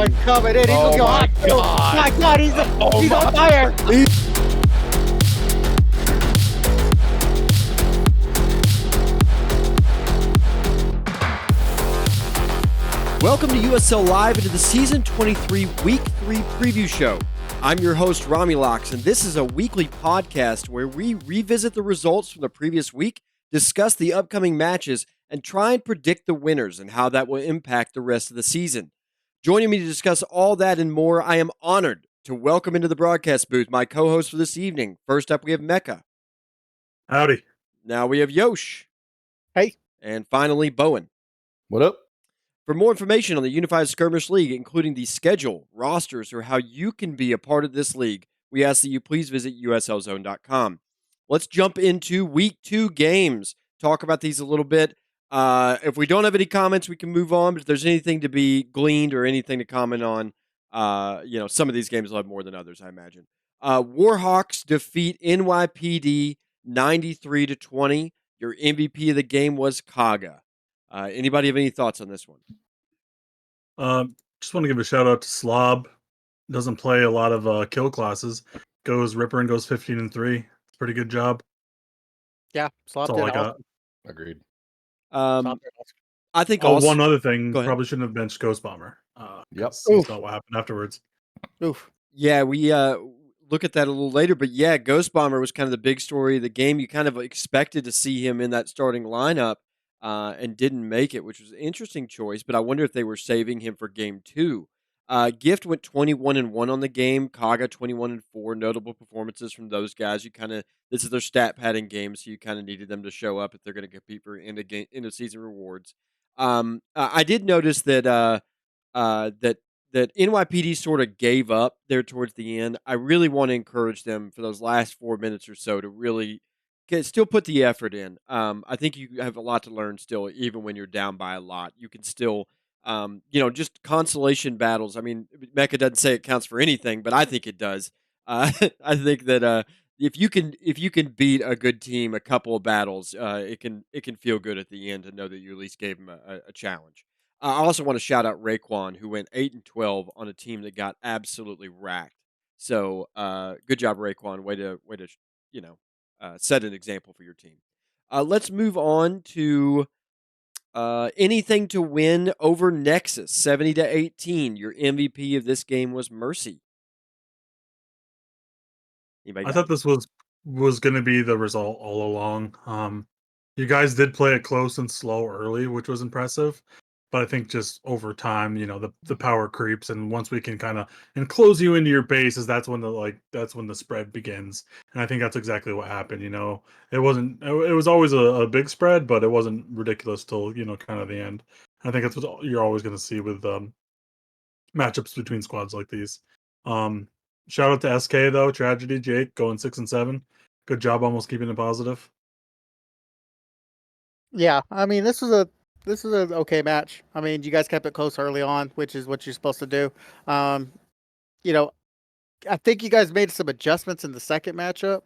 it's coming in. He's Oh looking my hot. God. My God, he's on fire. Welcome to USL Live into the Season 23 Week 3 preview show. I'm your host, Romulocks, and this is a weekly podcast where we revisit the results from the previous week, discuss the upcoming matches, and try and predict the winners and how that will impact the rest of the season. Joining me to discuss all that and more, I am honored to welcome into the broadcast booth my co-host for this evening. First up, we have Mecca. Howdy. Now we have Yosh. Hey. And finally, Bowen. What up? For more information on the Unified Skirmish League, including the schedule, rosters, or how you can be a part of this league, we ask that you please visit uslzone.com. Let's jump into Week 2 games. Talk about these a little bit. If we don't have any comments, we can move on. But if there's anything to be gleaned or anything to comment on, some of these games will have more than others, I imagine. Warhawks defeat NYPD 93-20. Your MVP of the game was Kaga. Anybody have any thoughts on this one? Just want to give a shout out to Slob. Doesn't play a lot of kill classes. Goes Ripper and goes 15-3. It's a pretty good job. Yeah, That's all I got. Agreed. I think also, one other thing, Go ahead. probably shouldn't have benched Ghost Bomber. Yep. You saw what happened afterwards. Oof. Yeah, we look at that a little later, but yeah, Ghost Bomber was kind of the big story of the game. You kind of expected to see him in that starting lineup and didn't make it, which was an interesting choice, but I wonder if they were saving him for game 2. Gift went 21-1 on the game, Kaga 21-4, notable performances from those guys. This is their stat padding game, so you kind of needed them to show up if they're going to compete for end of season rewards. I did notice that that NYPD sort of gave up there towards the end. I really want to encourage them for those last 4 minutes or so to really still put the effort in. I think you have a lot to learn still, even when you're down by a lot. You can still, just consolation battles. I mean, Mecca doesn't say it counts for anything, but I think it does. I think that if you can beat a good team a couple of battles, it can feel good at the end to know that you at least gave them a challenge. I also want to shout out Raekwon, who went 8-12 on a team that got absolutely racked. So, good job, Raekwon. Way to set an example for your team. Let's move on to anything to win over Nexus, 70-18. Your MVP of this game was Mercy. I thought this was going to be the result all along. You guys did play it close and slow early, which was impressive. But I think just over time, the power creeps, and once we can kind of enclose you into your bases, that's when the spread begins. And I think that's exactly what happened. It was always a big spread, but it wasn't ridiculous till kind of the end. And I think that's what you're always going to see with matchups between squads like these. Shout out to SK though, Tragedy, Jake going 6-7. Good job, almost keeping it positive. Yeah, I mean this was an okay match. I mean, you guys kept it close early on, which is what you're supposed to do. I think you guys made some adjustments in the second matchup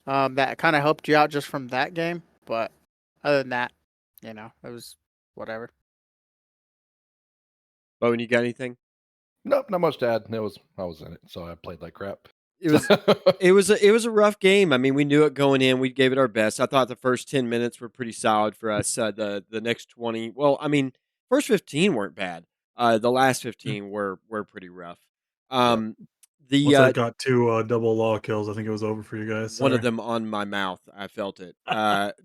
that kind of helped you out just from that game. But other than that, it was whatever. Bowen, you got anything? Nope, not much to add. I was in it, so I played like crap. It was a rough game. I mean, we knew it going in. We gave it our best. I thought the first 10 minutes were pretty solid for us. The next 20, well, I mean, first 15 weren't bad. The last 15 were pretty rough. Once I got 2 double law kills, I think it was over for you guys. One of them on my mouth. I felt it.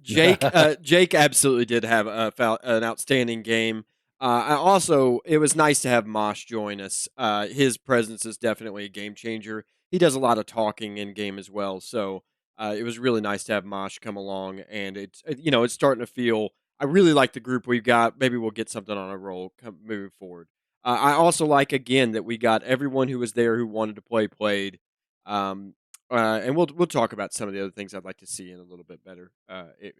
Jake absolutely did have an outstanding game. It was nice to have Mosh join us. His presence is definitely a game changer. He does a lot of talking in game as well. So it was really nice to have Mosh come along, and it's starting to feel. I really like the group we've got. Maybe we'll get something on a roll moving forward. I also like again that we got everyone who was there who wanted to play played. And we'll talk about some of the other things I'd like to see in a little bit better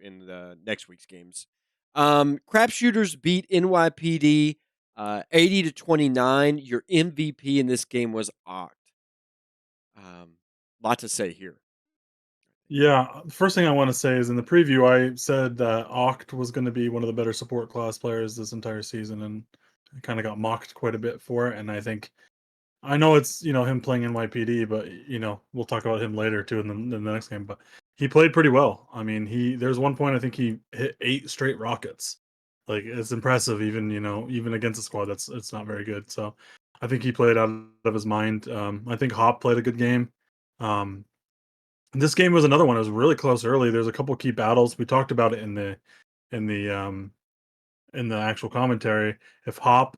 in the next week's games. Crapshooters beat NYPD 80-29. Your MVP in this game was Oct. Lot to say here. Yeah, the first thing I want to say is in the preview, I said that Oct was going to be one of the better support class players this entire season, and kind of got mocked quite a bit for it, and I know it's him playing NYPD, but we'll talk about him later too in the next game. But he played pretty well. I mean, there's one point I think he hit 8 straight rockets. Like it's impressive, even against a squad it's not very good. So I think he played out of his mind. I think Hop played a good game. Um, this game was another one. It was really close early. There's a couple key battles. We talked about it in the um in the actual commentary. If Hop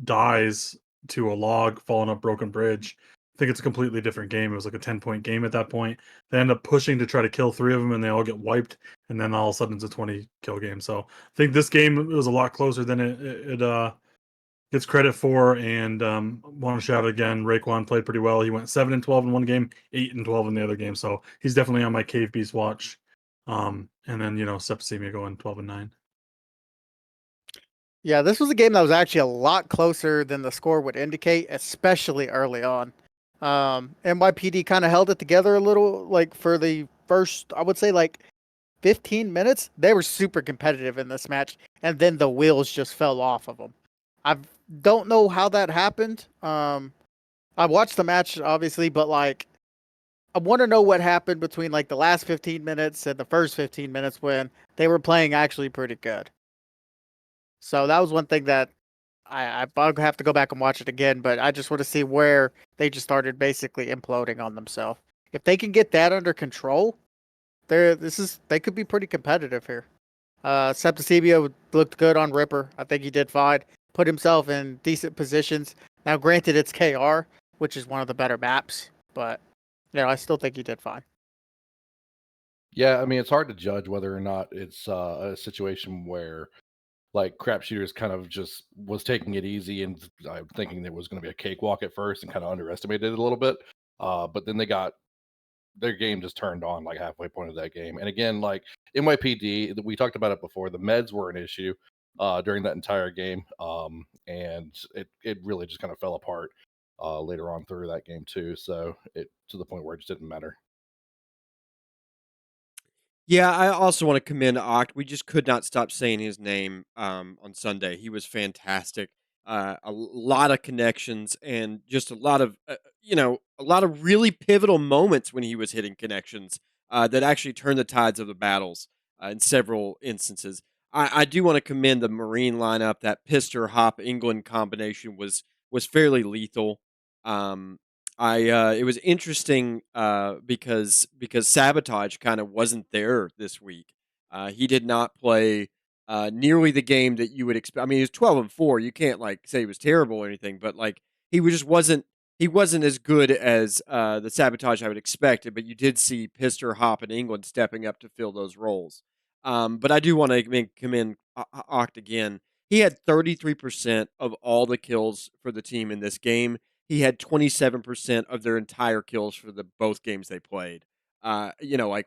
dies to a log falling up Broken Bridge, I think it's a completely different game. It was like a 10-point game at that point. They end up pushing to try to kill 3 of them, and they all get wiped. And then all of a sudden, it's a 20 kill game. So I think this game it was a lot closer than it gets credit for. And want to shout again, Raekwon played pretty well. He went 7-12 in one game, 8-12 in the other game. So he's definitely on my Cave Beast watch. And then Septicemia going 12-9. Yeah, this was a game that was actually a lot closer than the score would indicate, especially early on. NYPD kind of held it together a little, like for the first, I would say, like 15 minutes. They were super competitive in this match, and then the wheels just fell off of them. I don't know how that happened. I watched the match, obviously, but like, I want to know what happened between like the last 15 minutes and the first 15 minutes when they were playing actually pretty good. So that was one thing that I'll have to go back and watch it again, but I just want to see where they just started basically imploding on themselves. If they can get that under control, they could be pretty competitive here. Septicemia looked good on Ripper. I think he did fine. Put himself in decent positions. Now, granted, it's KR, which is one of the better maps, but I still think he did fine. Yeah, I mean, it's hard to judge whether or not it's a situation where like Crapshooters kind of just was taking it easy and I'm thinking there was going to be a cakewalk at first and kind of underestimated it a little bit. But then their game just turned on like halfway point of that game. And again, like NYPD, we talked about it before. The meds were an issue during that entire game, and it really just kind of fell apart later on through that game too. So it to the point where it just didn't matter. Yeah, I also want to commend Oct. We just could not stop saying his name on Sunday. He was fantastic. Lot of connections and just a lot of really pivotal moments when he was hitting connections that actually turned the tides of the battles in several instances. I do want to commend the Marine lineup. That Pister Hop England combination was fairly lethal. Um, it was interesting because Sabotage kind of wasn't there this week. He did not play nearly the game that you would expect. I mean, he was 12-4. You can't like say he was terrible or anything, but like just wasn't as good as the Sabotage I would expect. But you did see Pister, Hop, and England stepping up to fill those roles. But I do want to commend Oct again. He had 33% of all the kills for the team in this game. He had 27% of their entire kills for the both games they played. Like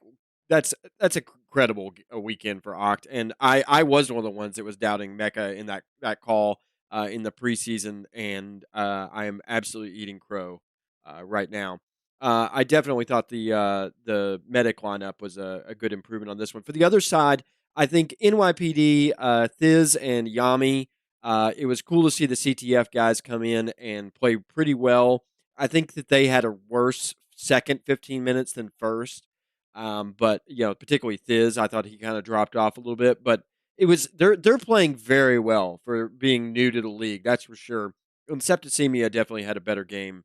that's a incredible weekend for Oct. And I was one of the ones that was doubting Mecca in that call in the preseason, and I am absolutely eating crow right now. I definitely thought the medic lineup was a good improvement on this one. For the other side, I think NYPD, Thiz, and Yami. It was cool to see the CTF guys come in and play pretty well. I think that they had a worse second 15 minutes than first. But particularly Thiz, I thought he kind of dropped off a little bit. But they're playing very well for being new to the league. That's for sure. And Septicemia definitely had a better game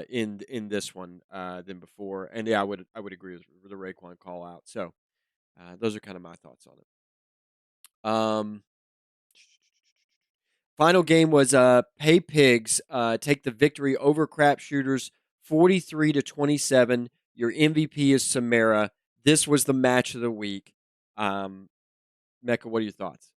in this one than before. And yeah, I would agree with the Raekwon call out. So those are kind of my thoughts on it. Final game was Pay Pigs take the victory over Crap Shooters 43-27. Your MVP is Samara. This was the match of the week. Mecca, what are your thoughts?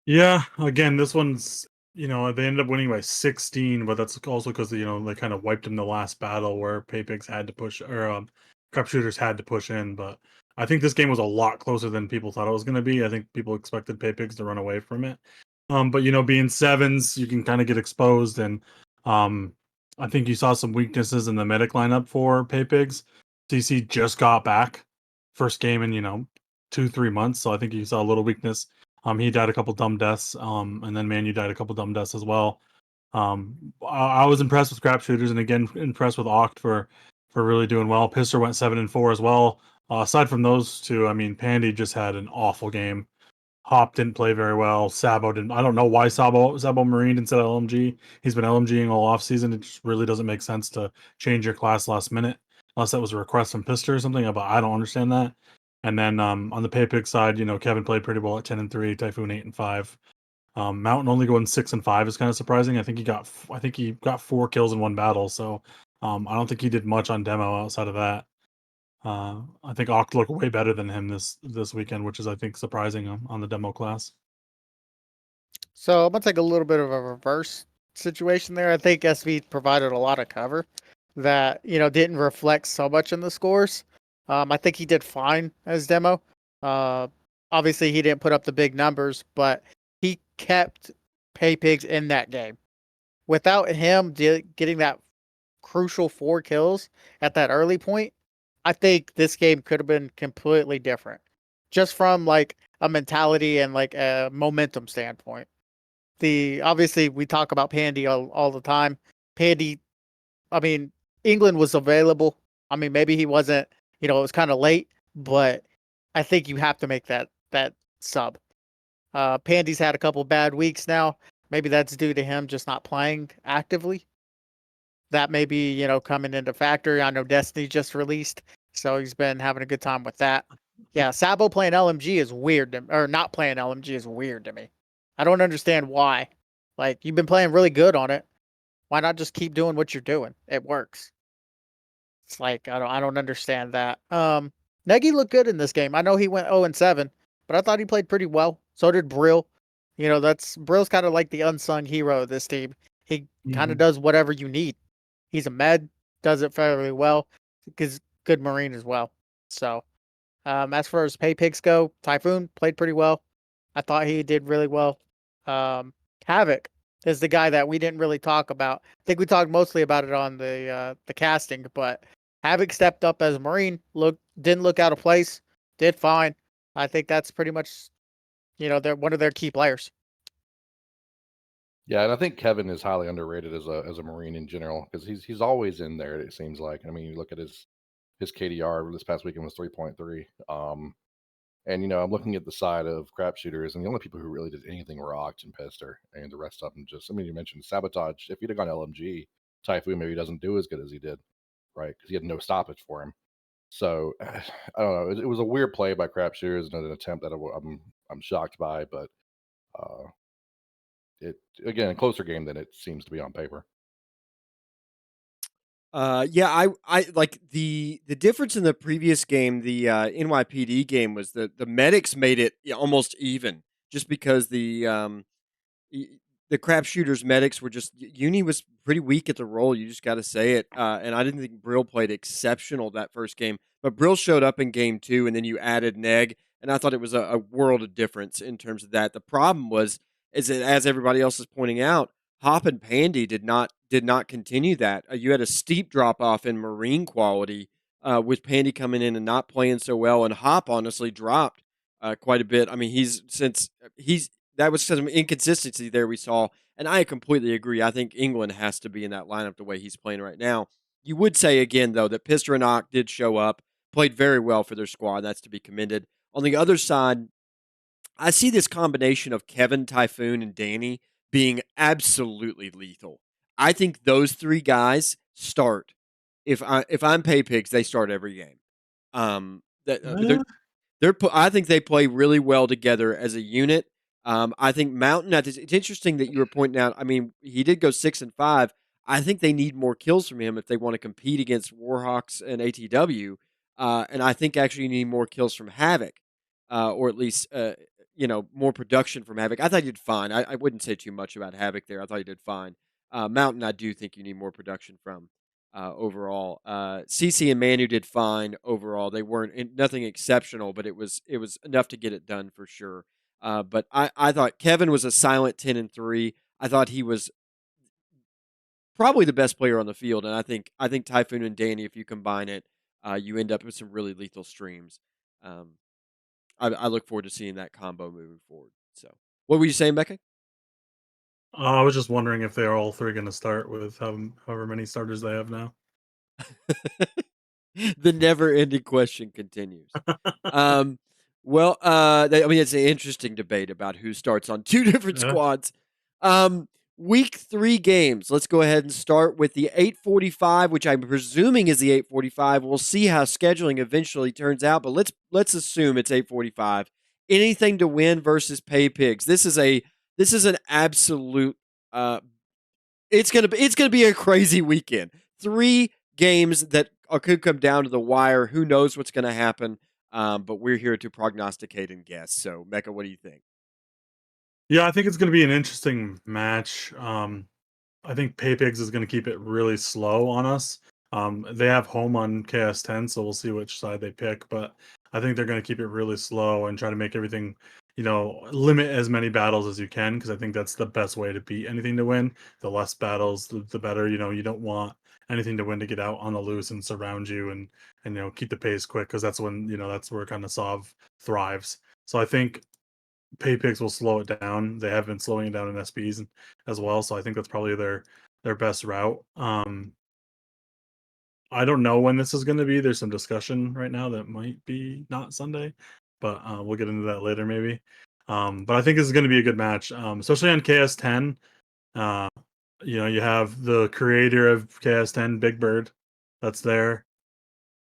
Yeah, again, this one's they ended up winning by 16, but that's also because they kind of wiped in the last battle where Paypigs had to push or Crap Shooters had to push in. But I think this game was a lot closer than people thought it was going to be. I think people expected Paypigs to run away from it. But being sevens, you can kind of get exposed, and I think you saw some weaknesses in the medic lineup for Paypigs. CC just got back, first game in 2-3 months, so I think you saw a little weakness He died a couple dumb deaths. And then Manu died a couple dumb deaths as well. I was impressed with crap shooters, and again impressed with Oct for really doing well. Pister went 7-4 as well. Aside from those two, I mean, Pandy just had an awful game. Hop didn't play very well. Sabo didn't. I don't know why Sabo Marine instead of LMG. He's been LMGing all off season. It just really doesn't make sense to change your class last minute, unless that was a request from Pister or something. But I don't understand that. And then on the pay pick side, Kevin played pretty well at 10-3, Typhoon 8-5. Mountain only going 6-5 is kind of surprising. I think he got 4 kills in one battle. So I don't think he did much on demo outside of that. I think Oct looked way better than him this weekend, which is I think surprising on the demo class. So I'm gonna take a little bit of a reverse situation there. I think SV provided a lot of cover that didn't reflect so much in the scores. I think he did fine as demo. Uh, Obviously he didn't put up the big numbers, but he kept Pay Pigs in that game. Without him getting that crucial 4 kills at that early point, I think this game could have been completely different, just from like a mentality and like a momentum standpoint. Obviously we talk about Pandy all the time. Pandy, I mean, England was available. I mean, maybe he wasn't, it was kind of late, but I think you have to make that sub. Pandy's had a couple bad weeks now. Maybe that's due to him just not playing actively. That may be, coming into factor. I know Destiny just released, so he's been having a good time with that. Yeah, Sabo playing LMG is weird, or not playing LMG is weird to me. I don't understand why. Like, you've been playing really good on it. Why not just keep doing what you're doing? It works. It's like I don't understand that. Negi looked good in this game. I know he went 0-7, but I thought he played pretty well. So did Brill. That's Brill's kind of like the unsung hero of this team. He kind of does whatever you need. He's a med, does it fairly well. Because good Marine as well. So, as far as pay picks go, Typhoon played pretty well. I thought he did really well. Havoc is the guy that we didn't really talk about. I think we talked mostly about it on the casting, but Havoc stepped up as a Marine. Didn't look out of place. Did fine. I think that's pretty much they're one of their key players. Yeah, and I think Kevin is highly underrated as a Marine in general because he's always in there. It seems like. I mean, you look at his KDR this past weekend was 3.3. And I'm looking at the side of crap shooters, and the only people who really did anything were Oct and Pester, and the rest of them just. I mean, you mentioned Sabotage. If he'd have gone LMG, Typhoon maybe doesn't do as good as he did, right? Because he had no stoppage for him. So I don't know. It was a weird play by crap shooters and an attempt that I'm shocked by, but uh, it again a closer game than it seems to be on paper. Yeah, I like the difference in the previous game, the NYPD game, was that the medics made it almost even, just because y- the crap shooters medics were just Uni was pretty weak at the role. You just got to say it. And I didn't think Brill played exceptional that first game, but Brill showed up in game 2, and then you added Neg, and I thought it was a world of difference in terms of that. The problem is that, as everybody else is pointing out, Hop and Pandy did not continue that. You had a steep drop off in Marine quality, with Pandy coming in and not playing so well, and Hop honestly dropped quite a bit. I mean, he's that was some inconsistency there we saw, and I completely agree. I think England has to be in that lineup the way he's playing right now. You would say again though that Pister and Ock did show up, played very well for their squad. That's to be commended. On the other side, I see this combination of Kevin, Typhoon, and Danny being absolutely lethal. I think those 3 guys start. If I'm pay pigs, they start every game. Yeah. I think they play really well together as a unit. I think Mountain. It's interesting that you were pointing out. I mean, he did go 6-5. I think they need more kills from him if they want to compete against Warhawks and ATW. And I think actually you need more kills from Havoc, or at least more production from Havoc. I thought he did fine. I wouldn't say too much about Havoc there. I thought he did fine. Mountain, I do think you need more production from. Overall, CC and Manu did fine overall. They weren't nothing exceptional, but it was enough to get it done for sure. But I thought Kevin was a silent 10-3. I thought he was probably the best player on the field, and I think Typhoon and Danny, if you combine it, you end up with some really lethal streams. I look forward to seeing that combo moving forward. So, what were you saying, Becca? I was just wondering if they are all three going to start with however many starters they have now. The never-ending question continues. Well, I mean, it's an interesting debate about who starts on two different Yeah. squads. Week 3 games. Let's go ahead and start with the 8:45, which I'm presuming is the 8:45. We'll see how scheduling eventually turns out, but let's assume it's 8:45. Anything to win versus Pay Pigs. This is an absolute. It's gonna be a crazy weekend. 3 games that could come down to the wire. Who knows what's gonna happen? But we're here to prognosticate and guess. So, Mecca, what do you think? Yeah, I think it's going to be an interesting match. I think Paypigs is going to keep it really slow on us. They have home on KS10, so we'll see which side they pick. But I think they're going to keep it really slow and try to make everything, limit as many battles as you can, because I think that's the best way to beat anything to win. The less battles, the better. You don't want anything to win to get out on the loose and surround you and keep the pace quick, because that's when that's where kind of Sov thrives. So I think Paypigs will slow it down. They have been slowing it down in SBs as well, so I think that's probably their best route. I don't know when this is going to be. There's some discussion right now that might be not Sunday, but we'll get into that later maybe. But I think this is going to be a good match, especially on KS10. Uh, you have the creator of KS10, Big Bird, that's there.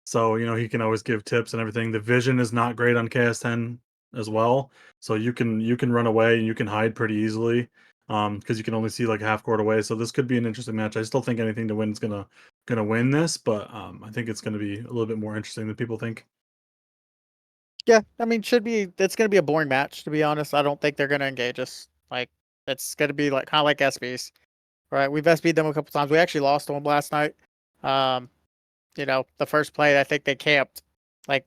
So, he can always give tips and everything. The vision is not great on KS10 as well. So you can run away and you can hide pretty easily. Because you can only see like half court away. So this could be an interesting match. I still think anything to win is gonna win this, but I think it's gonna be a little bit more interesting than people think. Yeah, I mean, it's gonna be a boring match, to be honest. I don't think they're gonna engage us. Like, it's gonna be like kind of like SBs, right? We've SB'd them a couple times. We actually lost one last night. Um, the first play, I think they camped like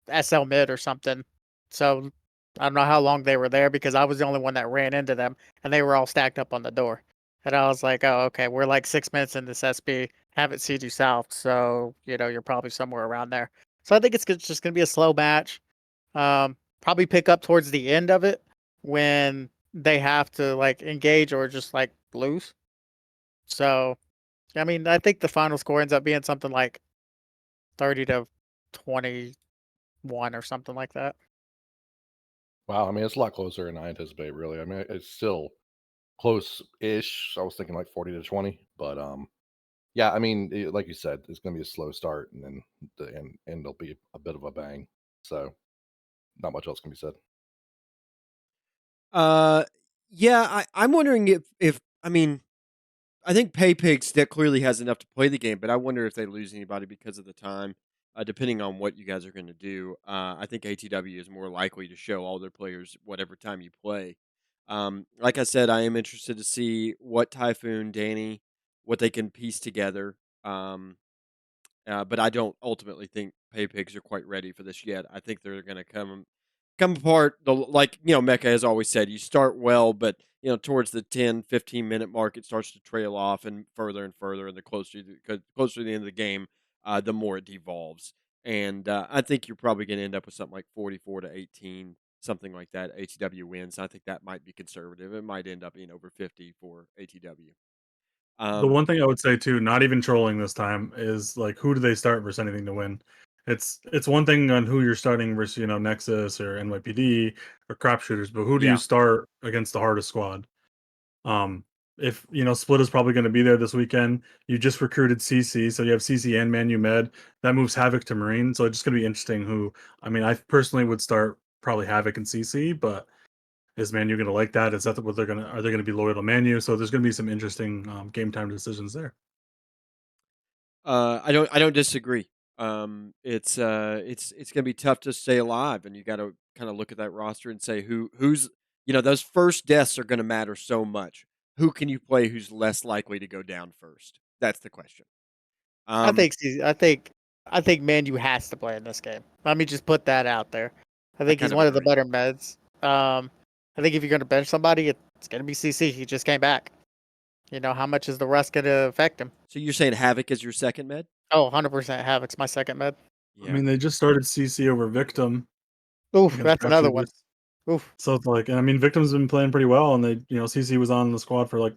SL mid or something. So I don't know how long they were there, because I was the only one that ran into them, and they were all stacked up on the door. And I was like, oh, okay, we're like 6 minutes in this SB, haven't seen you south, so you're probably somewhere around there. So I think it's just gonna be a slow match. Probably pick up towards the end of it when they have to like engage or just like lose. So I mean, I think the final score ends up being something like 30-21 or something like that. Wow, I mean, it's a lot closer than I anticipate, really. I mean, it's still close-ish. I was thinking like 40-20, but yeah, I mean, like you said, it's going to be a slow start, and then the end will be a bit of a bang. So, not much else can be said. Uh, yeah, I'm wondering if I mean, I think Pay Pigs that clearly has enough to play the game, but I wonder if they lose anybody because of the time. Depending on what you guys are going to do, I think ATW is more likely to show all their players whatever time you play. Like I said, I am interested to see what Typhoon, Danny, what they can piece together. But I don't ultimately think Pay Pigs are quite ready for this yet. I think they're going to come apart. Like Mecca has always said, you start well, but towards the 10-15 minute mark, it starts to trail off and further, and the closer to the end of the game, the more it devolves. And I think you're probably going to end up with something like 44-18, something like that. ATW wins. I think that might be conservative. It might end up being over 50 for ATW. The Um, one thing I would say too, not even trolling this time, is like who do they start versus anything to win? It's one thing on who you're starting versus Nexus or NYPD or crap shooters, but who do you yeah. start against the hardest squad? Um, if Split is probably going to be there this weekend. You just recruited CC, so you have CC and Manu Med. That moves Havoc to Marine, so it's just going to be interesting. I mean, I personally would start probably Havoc and CC, but is Manu going to like that? Is that what are they going to be loyal to Manu? So there's going to be some interesting game time decisions there. I don't disagree. It's gonna be tough to stay alive, and you got to kind of look at that roster and say who's those first deaths are gonna matter so much. Who can you play who's less likely to go down first? That's the question. I Um, think I think Manu has to play in this game. Let me just put that out there. I I think kind he's of one of the agree. better meds. I think if you're going to bench somebody, it's going to be CC. He just came back. How much is the rust going to affect him? So you're saying Havoc is your second med? Oh, 100% Havoc's my second med. I Yeah. mean, they just started CC over Victim Oof, against that's crap another one. shooters. Oof. So it's like, and I mean, Victim's been playing pretty well, and they, CC was on the squad for like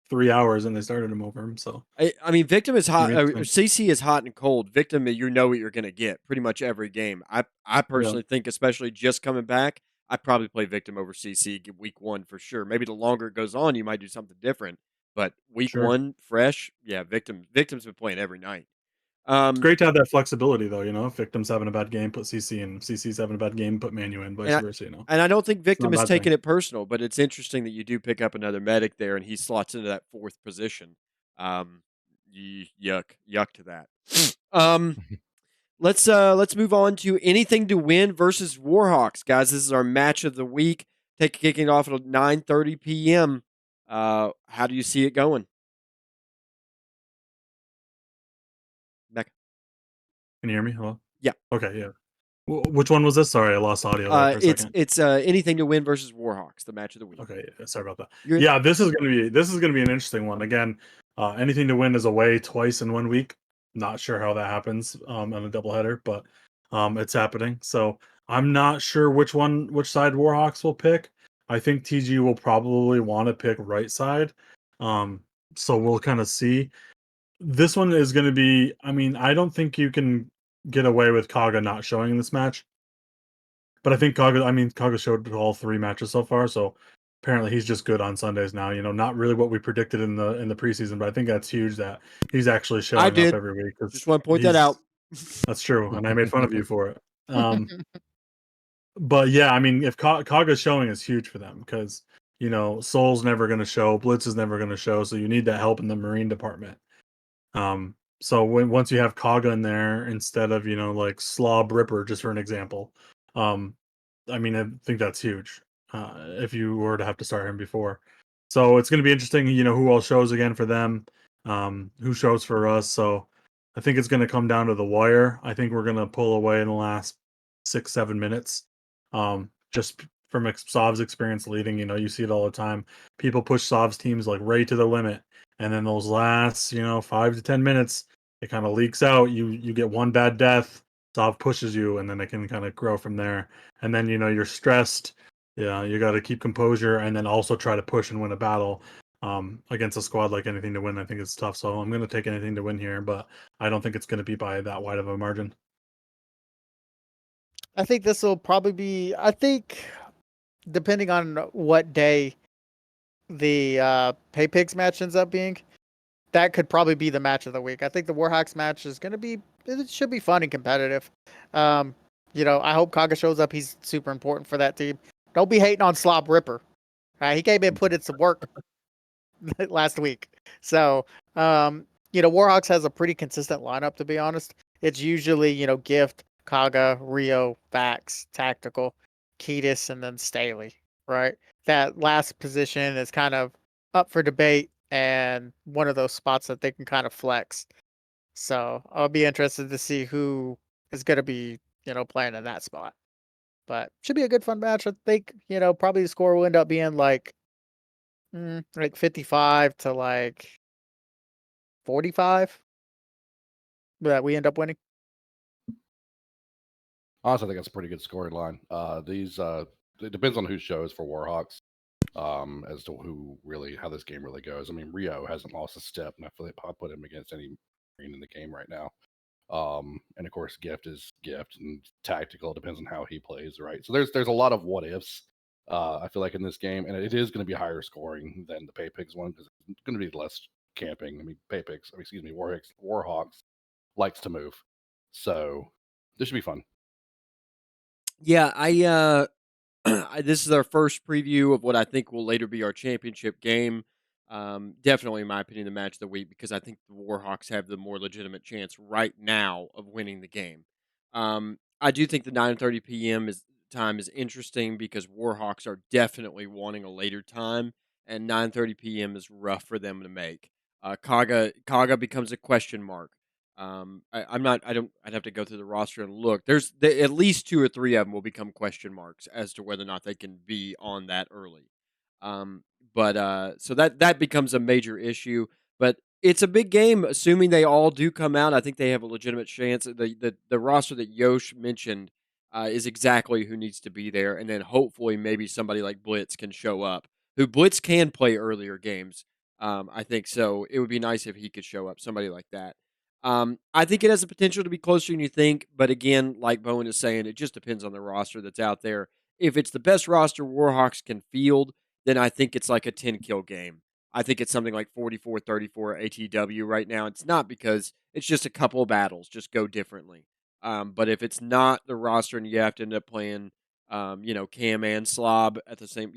3 hours, and they started him over him. So I mean, Victim is it's gonna hot. be interesting. CC is hot and cold. Victim, you know what you're going to get pretty much every game. I personally think, especially just coming back, I probably play Victim over CC week 1 for sure. Maybe the longer it goes on, you might do something different. But week Sure. 1, fresh, yeah, Victim's been playing every night. It's great to have that flexibility, though. If Victim's having a bad game, put CC in. If CC's having a bad game, put Manu in. Vice And versa. and I don't think It's not Victim a is bad taking thing. it personal, but it's interesting that you do pick up another medic there, and he slots into that 4th position. Yuck to that. Let's move on to anything to win versus Warhawks, guys. This is our match of the week. Kicking it off at 9:30 p.m. How do you see it going, Mecca? Can you hear me? Hello? Yeah. Okay, yeah. Which one was this? Sorry, I lost audio there for a second. It's anything to win versus Warhawks, the match of the week. Okay, yeah, sorry about that. You're- Yeah, this is gonna be an interesting one. Again, anything to win is away twice in 1 week. Not sure how that happens on a doubleheader, but it's happening. So I'm not sure which side Warhawks will pick. I think TG will probably want to pick right side. So we'll kind of see. This one is going to be. I mean, I don't think you can get away with Kaga not showing in this match. But I think Kaga showed all 3 matches so far, so apparently he's just good on Sundays now. Not really what we predicted in the preseason, but I think that's huge that he's actually I showing up did. every week. Just want to point that out. That's true, and I made fun of you for it. But yeah, I mean, if Kaga's showing is huge for them because Soul's never going to show, Blitz is never going to show, so you need that help in the Marine department. So once you have Kaga in there instead of like Slob Ripper, just for an example, I mean I think that's huge. If you were to have to start him before, so it's going to be interesting. Who all shows again for them, who shows for us. So I think it's going to come down to the wire. I think we're going to pull away in the last 6-7 minutes. Just from Sov's experience leading, you see it all the time. People push Sov's teams like right to the limit. And then those last, 5 to 10 minutes, it kind of leaks out. You get one bad death, Sov pushes you, and then it can kind of grow from there. And then you're stressed. Yeah, you got to keep composure, and then also try to push and win a battle. Against a squad like anything to win, I think it's tough. So I'm going to take anything to win here, but I don't think it's going to be by that wide of a margin. I think this will probably be. I think depending on what day the Pay Pigs match ends up being, that could probably be the match of the week. I think the Warhawks match is going to be. It should be fun and competitive. I hope Kaga shows up. He's super important for that team. Don't be hating on Slob Ripper. He came in, put in some work last week. So, Warhawks has a pretty consistent lineup, to be honest. It's usually, Gift, Kaga, Rio, Vax, Tactical, Ketis, and then Staley, right? That last position is kind of up for debate and one of those spots that they can kind of flex. So I'll be interested to see who is going to be, playing in that spot. But should be a good fun match. I think, probably the score will end up being like 55 to like 45 that we end up winning. Honestly, I think that's a pretty good storyline. It depends on who shows for Warhawks, as to how this game really goes. I mean, Rio hasn't lost a step, and I feel like I'll put him against any Marine in the game right now. And of course, Gift is Gift, and Tactical depends on how he plays, right? So there's a lot of what ifs. I feel like in this game, and it is going to be higher scoring than the Pay Pigs one because it's going to be less camping. I mean, Warhawks likes to move, so this should be fun. Yeah, this is our first preview of what I think will later be our championship game. Definitely, in my opinion, the match of the week because I think the Warhawks have the more legitimate chance right now of winning the game. I do think the 9:30 p.m. Time is interesting because Warhawks are definitely wanting a later time, and 9:30 p.m. is rough for them to make. Kaga becomes a question mark. I'm not. I don't. I'd have to go through the roster and look. At least 2 or 3 of them will become question marks as to whether or not they can be on that early. So that becomes a major issue. But it's a big game. Assuming they all do come out, I think they have a legitimate chance. The roster that Yosh mentioned is exactly who needs to be there, and then hopefully maybe somebody like Blitz can show up. Who Blitz can play earlier games, I think so. It would be nice if he could show up, somebody like that. I think it has the potential to be closer than you think, but again, like Bowen is saying, it just depends on the roster that's out there. If it's the best roster Warhawks can field, then I think it's like a 10-kill game. I think it's something like 44-34 ATW right now. It's not because it's just a couple of battles, just go differently. But if it's not the roster and you have to end up playing, Cam and Slob at the same,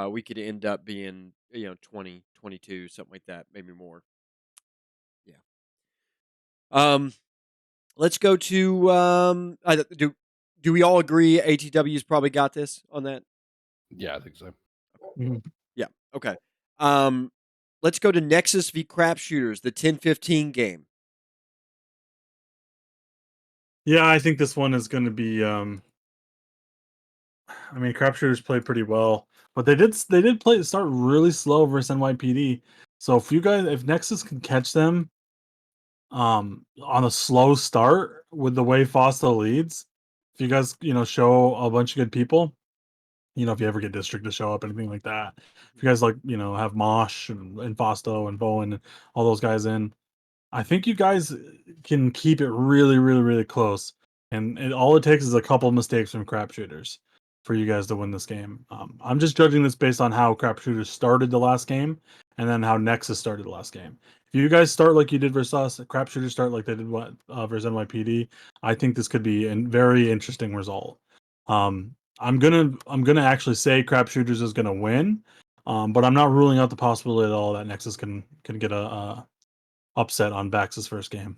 we could end up being, 20, 22, something like that, maybe more. Yeah. Let's go to, do we all agree ATW's probably got this on that? Yeah, I think so. Mhm. Yeah. Okay. Let's go to Nexus v Crapshooters, the 10-15 game. Yeah, I think this one is going to be. I mean, Crapshooters played pretty well, but they did start really slow versus NYPD. So if Nexus can catch them, on a slow start with the way Fosto leads, if you guys show a bunch of good people, if you ever get District to show up, anything like that, if you guys have Mosh and Fosto and Bowen and all those guys in, I think you guys can keep it really, really, really close. And all it takes is a couple mistakes from Crapshooters for you guys to win this game. I'm just judging this based on how Crapshooters started the last game and then how Nexus started the last game. If you guys start like you did versus us, Crapshooters start like they did versus NYPD, I think this could be a very interesting result. I'm gonna actually say Crapshooters is gonna win, but I'm not ruling out the possibility at all that Nexus can get a upset on Bax's first game.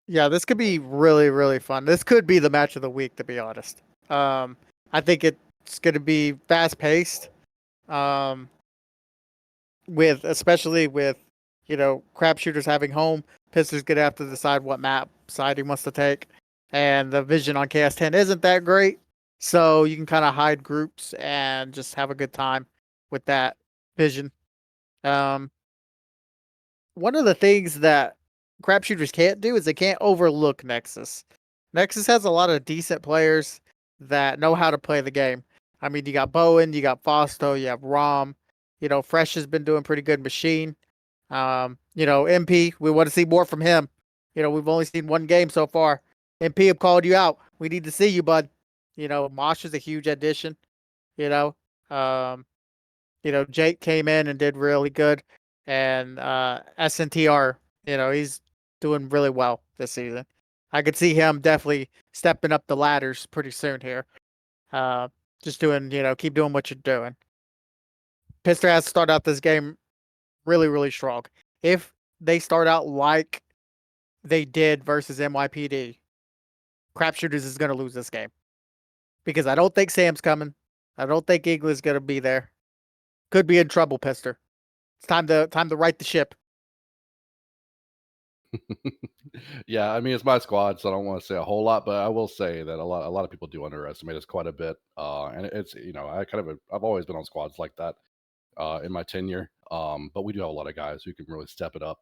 Yeah, this could be really, really fun. This could be the match of the week, to be honest. I think it's going to be fast paced. Especially with Crapshooters having home, Pister's going to have to decide what map side he wants to take, and the vision on KS10 isn't that great, so you can kind of hide groups and just have a good time with that vision. Um, One of the things that Crapshooters can't do is they can't overlook Nexus. Nexus has a lot of decent players that know how to play the game. I mean, you got Bowen, you got Fosto, you have Rom. Fresh has been doing pretty good. Machine. MP, we want to see more from him. We've only seen one game so far. MP have called you out. We need to see you, bud. Mosh is a huge addition. You know, um, Jake came in and did really good, and SNTR, he's doing really well this season. I could see him definitely stepping up the ladders pretty soon here. Uh, just doing, keep doing what you're doing. Pister has to start out this game really, really strong. If they start out like they did versus NYPD, Crapshooters is going to lose this game because I don't think Sam's coming. I don't think Eagle's going to be there. Could be in trouble, Pister. It's time to right the ship. Yeah, I mean it's my squad, so I don't want to say a whole lot, but I will say that a lot of people do underestimate us quite a bit. And it's I've always been on squads like that in my tenure. But we do have a lot of guys who can really step it up.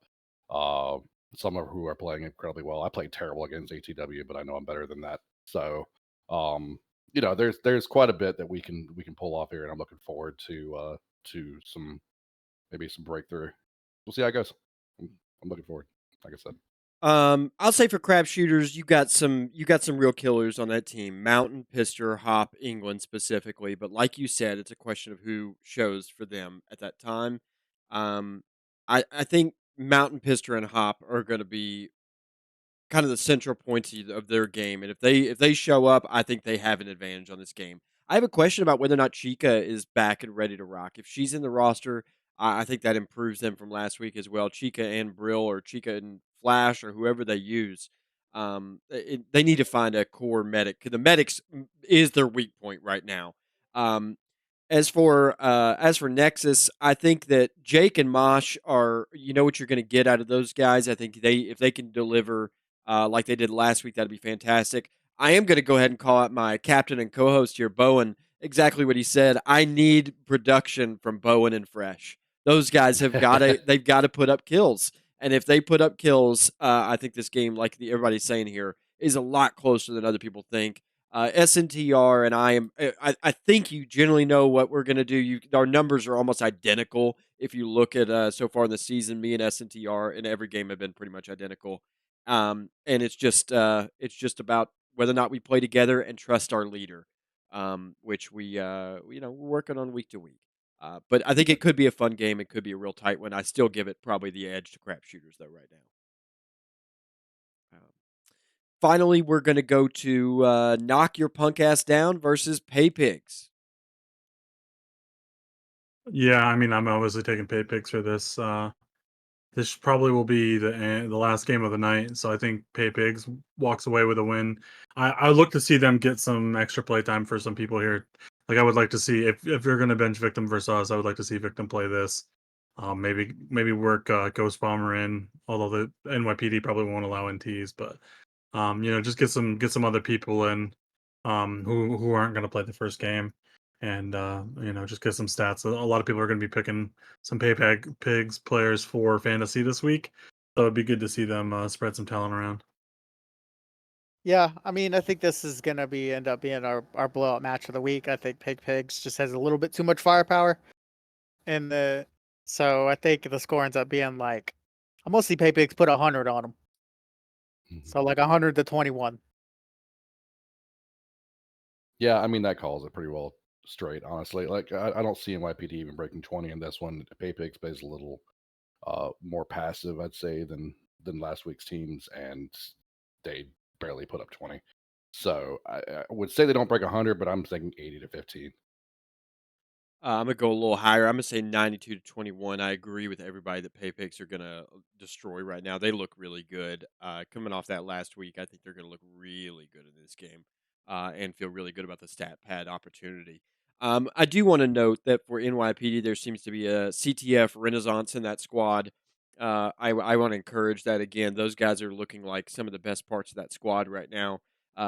Uh, some of who are playing incredibly well. I played terrible against ATW, but I know I'm better than that. So there's quite a bit that we can pull off here, and I'm looking forward to some breakthrough. We'll see how it goes. I'm looking forward. Like I said. I'll say for Crapshooters, you got some real killers on that team. Mountain, Pister, Hop, England specifically. But like you said, it's a question of who shows for them at that time. I think Mountain, Pister, and Hop are going to be kind of the central points of their game. And if they show up, I think they have an advantage on this game. I have a question about whether or not Chica is back and ready to rock. If she's in the roster, I think that improves them from last week as well. Chica and Brill, or Chica and Flash, or whoever they use. They need to find a core medic. The medics is their weak point right now. As for Nexus, I think that Jake and Mosh are, what you're going to get out of those guys. I think if they can deliver like they did last week, that'd be fantastic. I am going to go ahead and call out my captain and co-host here, Bowen. Exactly what he said. I need production from Bowen and Fresh. Those guys have got to they've got to put up kills, and if they put up kills, I think this game, like everybody's saying here, is a lot closer than other people think. SNTR and I think you generally know what we're going to do. Our numbers are almost identical. If you look at so far in the season, me and SNTR in every game have been pretty much identical. And it's just about whether or not we play together and trust our leader, which we're working on week to week. But I think it could be a fun game. It could be a real tight one. I still give it probably the edge to crap shooters though right now. Finally, we're going to go to Knock Your Punk Ass Down versus Pay Pigs. Yeah, I mean, I'm obviously taking pay picks for this. This probably will be the last game of the night, so I think Pay Pigs walks away with a win. I look to see them get some extra play time for some people here. Like I would like to see if you're going to bench Victim versus us, I would like to see Victim play this. Maybe work Ghost Bomber in, although the NYPD probably won't allow NTs, but just get some other people in who aren't going to play the first game, and just get some stats. A lot of people are going to be picking some Pigs players for fantasy this week, so it'd be good to see them spread some talent around. Yeah, I mean, I think this is gonna end up being our blowout match of the week. I think Pigs just has a little bit too much firepower, so I think the score ends up being like, I mostly Pigs put 100 on them, so like 100 to 21. Yeah, I mean that calls it pretty well straight, honestly. Like I don't see NYPD even breaking 20 in this one. Paypix plays a little more passive, I'd say, than last week's teams, and they barely put up 20. So I would say they don't break 100, but I'm thinking 80 to 15. I'm gonna go a little higher. I'm gonna say 92 to 21. I agree with everybody that Pay Pigs are gonna destroy right now. They look really good. Coming off that last week, I think they're gonna look really good in this game, and feel really good about the stat pad opportunity. I do want to note that for NYPD, there seems to be a CTF renaissance in that squad. I want to encourage that again. Those guys are looking like some of the best parts of that squad right now.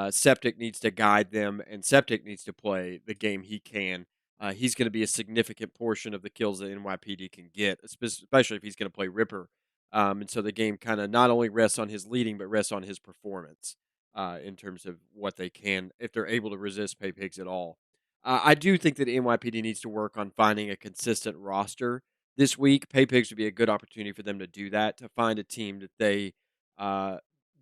Septic needs to guide them, and Septic needs to play the game he can. He's going to be a significant portion of the kills that NYPD can get, especially if he's going to play Ripper. And so the game kind of not only rests on his leading, but rests on his performance in terms of what they can, if they're able to resist Pay Pigs at all. I do think that NYPD needs to work on finding a consistent roster this week. Pay Pigs would be a good opportunity for them to do that, to find a team that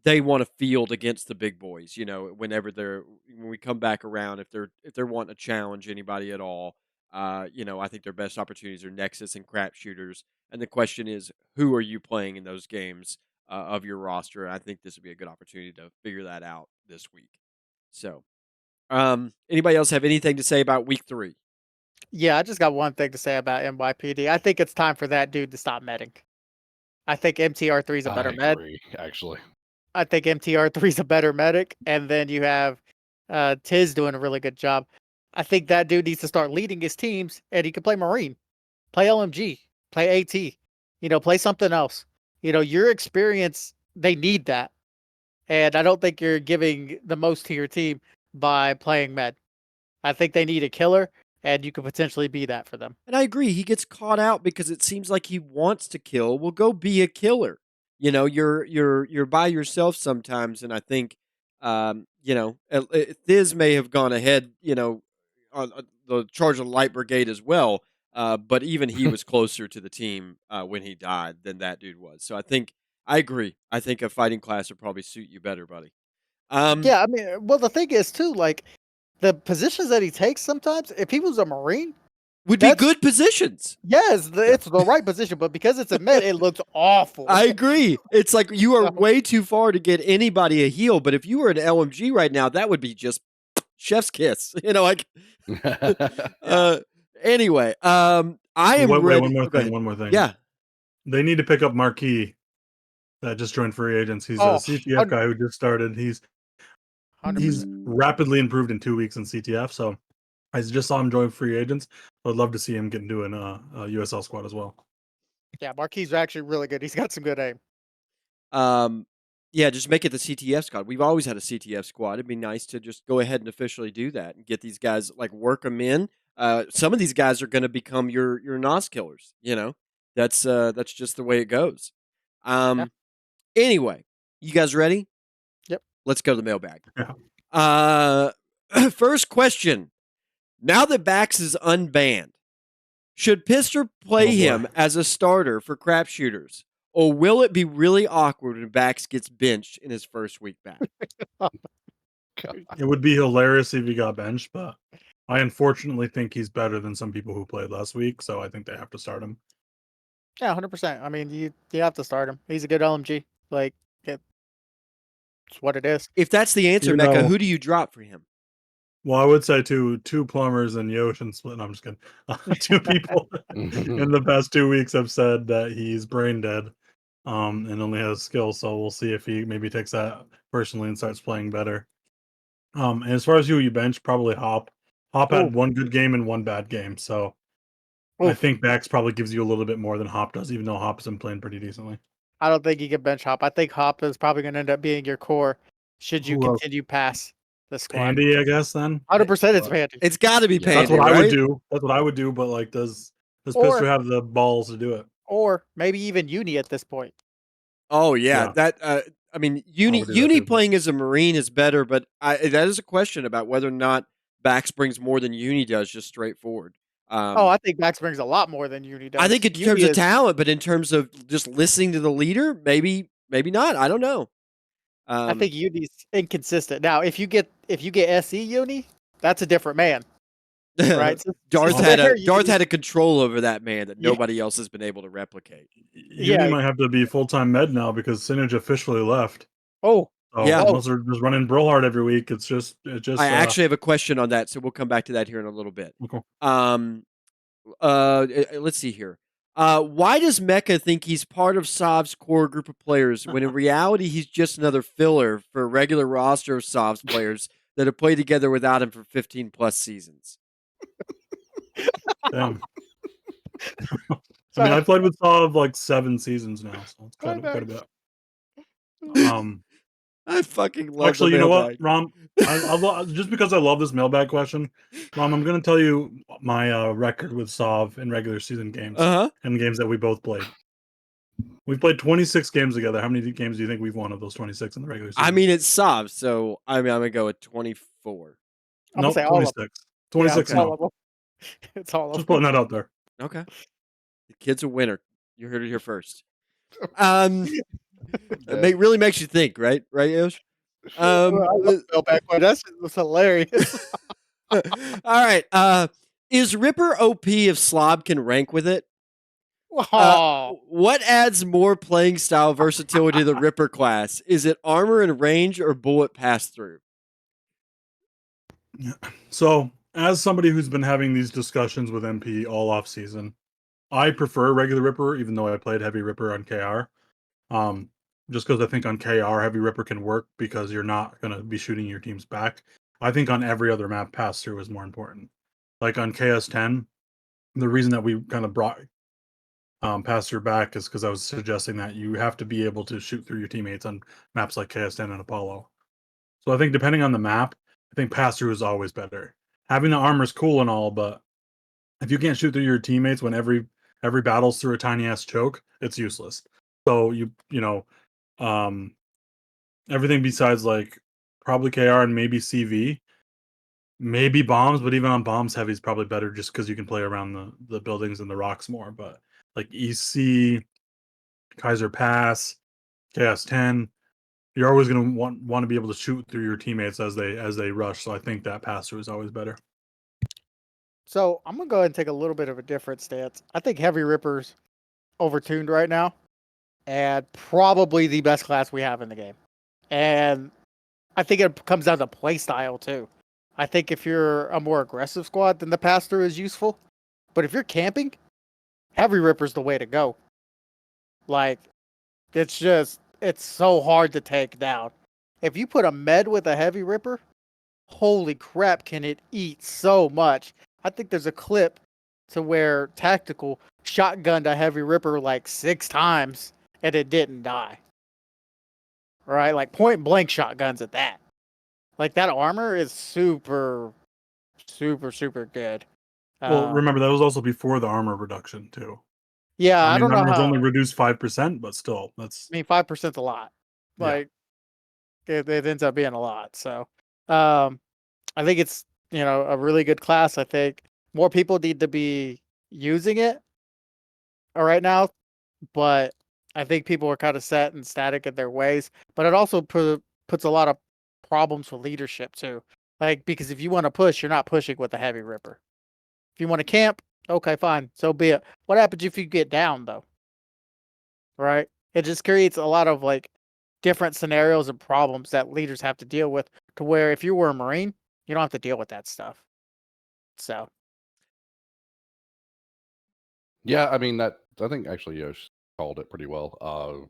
they want to field against the big boys. When we come back around, if they're wanting to challenge anybody at all, I think their best opportunities are Nexus and crap shooters. And the question is, who are you playing in those games of your roster? And I think this would be a good opportunity to figure that out this week. So, anybody else have anything to say about week 3? Yeah, I just got one thing to say about NYPD. I think it's time for that dude to stop medding. I think MTR3 is a better I med. agree, actually. I think MTR3 is a better medic, and then you have Tiz doing a really good job. I think that dude needs to start leading his teams, and he can play Marine, play LMG, play AT, play something else. Your experience, they need that. And I don't think you're giving the most to your team by playing med. I think they need a killer, and you could potentially be that for them. And I agree. He gets caught out because it seems like he wants to kill. Well, go be a killer. You're by yourself sometimes, and I think, Thiz may have gone ahead, on the charge of the Light Brigade as well. But even he was closer to the team when he died than that dude was. So I agree. I think a fighting class would probably suit you better, buddy. Yeah, I mean, well, the thing is too, like the positions that he takes sometimes. If he was a Marine, would be good positions. Yes, it's the right position, but because it's a med, it looks awful. I agree. It's like you are way too far to get anybody a heal, but if you were an LMG right now, that would be just chef's kiss. Anyway, I am ready. One more thing. Yeah. They need to pick up Marquis that just joined free agents. He's a CTF guy who just started. He's 100%. rapidly improved in 2 weeks in CTF, so I just saw him join free agents. I'd love to see him get into a USL squad as well. Yeah, Marquis is actually really good. He's got some good aim. Yeah, just make it the CTF squad. We've always had a CTF squad. It'd be nice to just go ahead and officially do that and get these guys, like, work them in. Some of these guys are going to become your NOS killers. That's just the way it goes. Anyway, you guys ready? Yep. let's go to the mailbag. Yeah. First question. Now that Bax is unbanned, should Pister play him as a starter for crapshooters? Or will it be really awkward when Bax gets benched in his first week back? It would be hilarious if he got benched, but I unfortunately think he's better than some people who played last week, so I think they have to start him. Yeah, 100%. I mean, you have to start him. He's a good LMG. Like, it's what it is. If that's the answer, You Mecca, know- who do you drop for him? Well, I would say two plumbers and Yosh and Split. No, I'm just kidding. Two people in the past 2 weeks have said that he's brain dead, and only has skill. So we'll see if he maybe takes that personally and starts playing better. And as far as who you bench, probably Hop. Hop had one good game and one bad game, so I think Bax probably gives you a little bit more than Hop does, even though Hop's been playing pretty decently. I don't think you can bench Hop. I think Hop is probably going to end up being your core should you Who else? continue past the squad. Pandy, I guess then. 100% it's Pandy. It's got to be Yeah. Pandy, That's what I right? would do. That's what I would do. But like, does Or- Pister have the balls to do it? Or maybe even Uni at this point. Oh yeah, Yeah. that. I mean, Uni would do that too. playing as a Marine is better, but that is a question about whether or not Bax brings more than Uni does, just straightforward. I think Max brings a lot more than Uni does. I think in Uni terms of is- talent, but in terms of just listening to the leader, maybe not. I don't know. I think Uni's inconsistent. Now, if you get SE Uni, that's a different man, right? So- Darth so had there Darth Uni- had a control over that man that Yeah. nobody else has been able to replicate. Uni Yeah. might have to be full-time med now because Sinage officially left. Oh, So Yeah. unless they're just running Brillhard every week, it's just. I actually have a question on that, so we'll come back to that here in a little bit. Okay. Let's see here. Why does Mecca think he's part of Sov's core group of players when in reality he's just another filler for a regular roster of Sov's players that have played together without him for 15 plus seasons? Damn. I mean, I played with Sov like 7 seasons now, so it's quite a bit. I fucking love Actually, the you know what, mailbag. Rom? Just because I love this mailbag question, Rom, I'm going to tell you my record with Sov in regular season games and games that we both played. We've played 26 games together. How many games do you think we've won of those 26 in the regular season? I mean, it's Sov, so I'm gonna go with 24. I'm nope, gonna say all of 26. them. 26 Yeah, it's all now. of them. It's all of Just them. putting that out there. Okay, the kid's a winner. You heard it here first. It really makes you think, right? Right, Yosh? I love mailbag one. That shit was hilarious. All right. Is Ripper OP if Slob can rank with it? What adds more playing style versatility to the Ripper class? Is it armor and range or bullet pass through? So, as somebody who's been having these discussions with MP all off season, I prefer regular Ripper, even though I played heavy Ripper on KR. Just because I think on KR, heavy Ripper can work because you're not going to be shooting your teams back. I think on every other map, pass through is more important. Like on KS10, the reason that we kind of brought pass through back is because I was suggesting that you have to be able to shoot through your teammates on maps like KS10 and Apollo. So I think depending on the map, I think pass through is always better. Having the armor is cool and all, but if you can't shoot through your teammates when every battle's through a tiny ass choke, it's useless. So everything besides like probably KR and maybe CV, maybe bombs, but even on bombs, heavy is probably better just because you can play around the buildings and the rocks more. But like EC, Kaiser Pass, KS10, you're always going to want to be able to shoot through your teammates as they rush. So I think that pass through is always better. So I'm gonna go ahead and take a little bit of a different stance. I think Heavy Ripper's overtuned right now, and probably the best class we have in the game. And I think it comes down to play style too. I think if you're a more aggressive squad, then the pass through is useful. But if you're camping, Heavy Ripper's the way to go. Like, it's so hard to take down. If you put a med with a Heavy Ripper, holy crap, can it eat so much. I think there's a clip to where Tactical shotgunned a Heavy Ripper like 6 times and it didn't die. Right? Like point blank shotguns at that. Like that armor is super, super, super good. Well, remember that was also before the armor reduction too. Yeah, I don't know armor's how. only reduced 5%, but still, that's. I mean, 5%'s a lot. Yeah. Like, it ends up being a lot. So, I think it's a really good class. I think more people need to be using it right now, but I think people are kind of set and static in their ways. But it also puts a lot of problems for leadership too. Like, because if you want to push, you're not pushing with a heavy ripper. If you want to camp, okay, fine, so be it. What happens if you get down though? Right? It just creates a lot of like different scenarios and problems that leaders have to deal with. To where if you were a Marine, you don't have to deal with that stuff. So Yeah, I mean I think actually Yosh called it pretty well.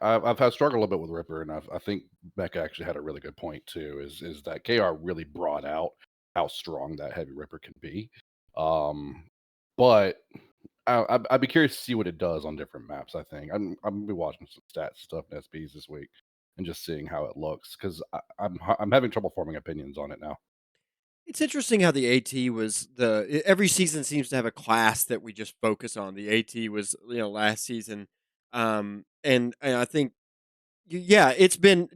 I've had struggled a little bit with Ripper, and I think Mecca actually had a really good point too. Is that KR really brought out how strong that heavy Ripper can be? But I'd be curious to see what it does on different maps. I think I'm gonna be watching some stats stuff in SBs this week and just seeing how it looks because I'm having trouble forming opinions on it now. It's interesting how the AT was every season seems to have a class that we just focus on. The AT was last season, and I think yeah,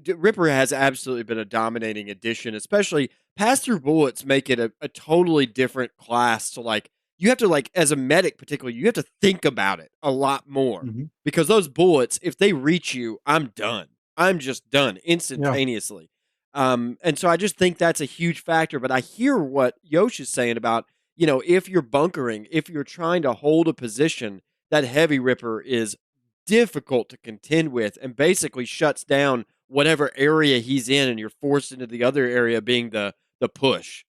Ripper has absolutely been a dominating addition, especially pass through bullets make it a totally different class to like you have to like as a medic particularly you have to think about it a lot more Hmm. because those bullets if they reach you I'm done. I'm just done Yeah. instantaneously. And so I just think that's a huge factor, but I hear what Yosh is saying about, if you're bunkering, if you're trying to hold a position, that heavy ripper is difficult to contend with and basically shuts down whatever area he's in and you're forced into the other area being the push.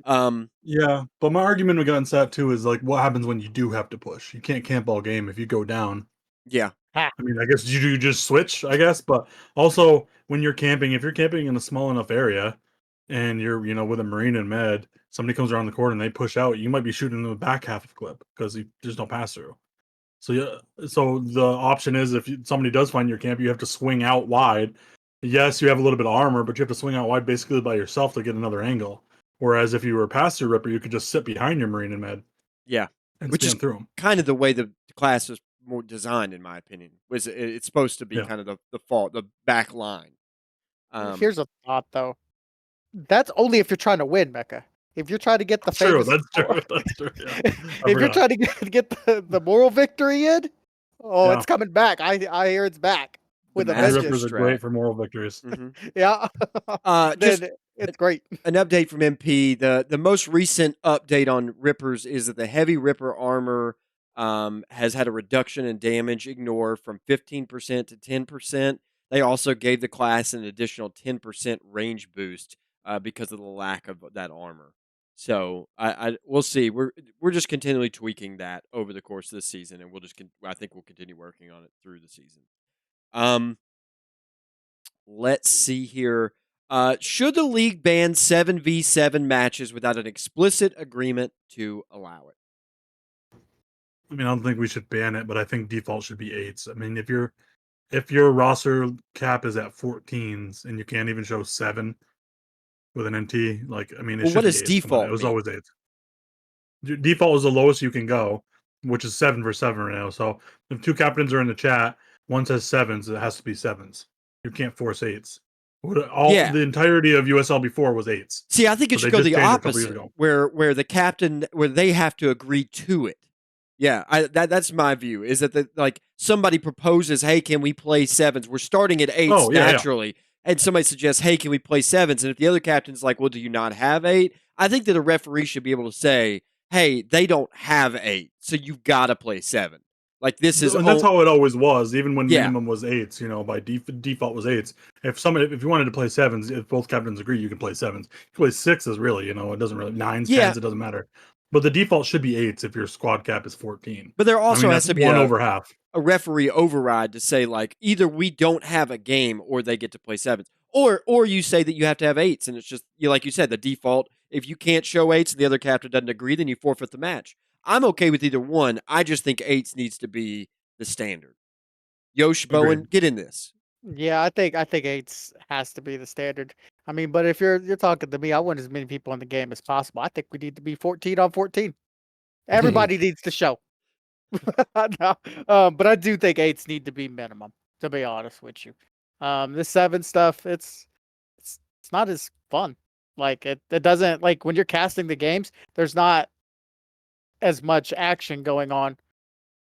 Um Yeah, but my argument against that too is like, what happens when you do have to push? You can't camp all game if you go down. yeah. I mean, I guess you just switch, I guess, but also when you're camping, if you're camping in a small enough area and you're, with a Marine and med, somebody comes around the corner and they push out, you might be shooting in the back half of the clip because there's no pass through. So yeah, so the option is if somebody does find your camp, you have to swing out wide. Yes, you have a little bit of armor, but you have to swing out wide basically by yourself to get another angle. Whereas if you were a pass-through ripper, you could just sit behind your Marine and med Yeah. and Which is stand through them. kind of the way the class was more designed in my opinion. It's supposed to be Yeah, kind of the back line. Um here's a thought though. That's only if you're trying to win, Mecca. If you're trying to get the that's true. famous, That's true. That's true. Yeah, I if you're forgot. trying to get the moral victory in, oh, Yeah, it's coming back. I hear it's back the with a heavy master rippers vengeance. are strat. great for moral victories. Mhm. Yeah, Just then it's great. an update from MP. The most recent update on Rippers is that the heavy Ripper armor has had a reduction in damage ignore from 15% to 10%. They also gave the class an additional 10% range boost because of the lack of that armor. So we'll see. We're just continually tweaking that over the course of the season, and I think we'll continue working on it through the season. Um, Let's see here. Should the league ban 7v7 matches without an explicit agreement to allow it? I mean, I don't think we should ban it, but I think default should be eights. I mean, if your roster cap is at 14s and you can't even show 7 with an NT, like I mean, it Well, what should be does eights. Come on, it default was mean? always eights. Default is the lowest you can go, which is 7 for 7 right now. So if two captains are in the chat, one says sevens, it has to be sevens. You can't force eights. All Yeah. the entirety of USL before was eights, See, I think it but should they go just the changed it a couple years opposite, ago. where the captain where they have to agree to it. Yeah, that's my view. Is that like somebody proposes, "Hey, can we play sevens? We're starting at eights Oh yeah, yeah. naturally," and somebody suggests, "Hey, can we play sevens?" And if the other captain's like, "Well, do you not have 8?" I think that a referee should be able to say, "Hey, they don't have 8, so you've got to play 7." Like this is And that's how it always was, even when yeah, minimum was eights. By default was eights. If you wanted to play sevens, if both captains agree, you can play sevens. You can play sixes, really. It doesn't really nines, yeah. tens. It doesn't matter. But the default should be eights if your squad cap is 14. But there I mean, also has that's to be one over half. a referee override to say like either we don't have a game or they get to play sevens, or you say that you have to have 8s and it's just like you said the default. If you can't show 8s and the other captain doesn't agree, then you forfeit the match. I'm okay with either one. I just think 8s needs to be the standard. Yosh, Bowen, Agreed. get in this. Yeah, I think eights has to be the standard. I mean, but if you're talking to me, I want as many people in the game as possible. I think we need to be 14 on 14. Everybody needs to show. No, but I do think eights need to be minimum. To be honest with you, This 7 stuff, it's not as fun. Like it doesn't like when you're casting the games, there's not as much action going on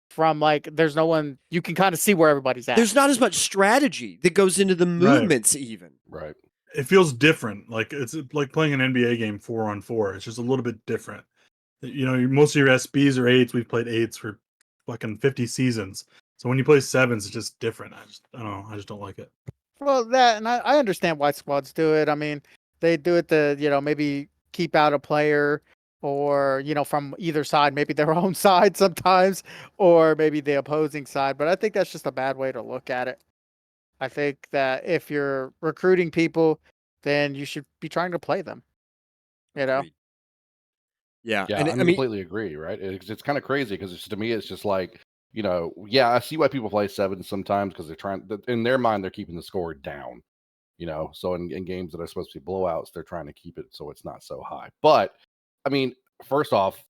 from like there's no one you can kind of see where everybody's at. There's not as much strategy that goes into the movements even. Right. It feels different. Like it's like playing an NBA game 4-on-4. It's just a little bit different. You know, most of your SBs or 8s, we've played 8s for fucking 50 seasons. So when you play 7s, it's just different. I don't know. I just don't like it. Well, that and I understand why squads do it. I mean, they do it to, maybe keep out a player or, from either side, maybe their own side sometimes, or maybe the opposing side. But I think that's just a bad way to look at it. I think that if you're recruiting people, then you should be trying to play them. Agreed. Yeah, Yeah, and I I mean, completely agree. Right? It's kind of crazy because to me, it's just like yeah, I see why people play 7 sometimes because they're trying. In their mind, they're keeping the score down. So in games that are supposed to be blowouts, they're trying to keep it so it's not so high. But I mean, first off,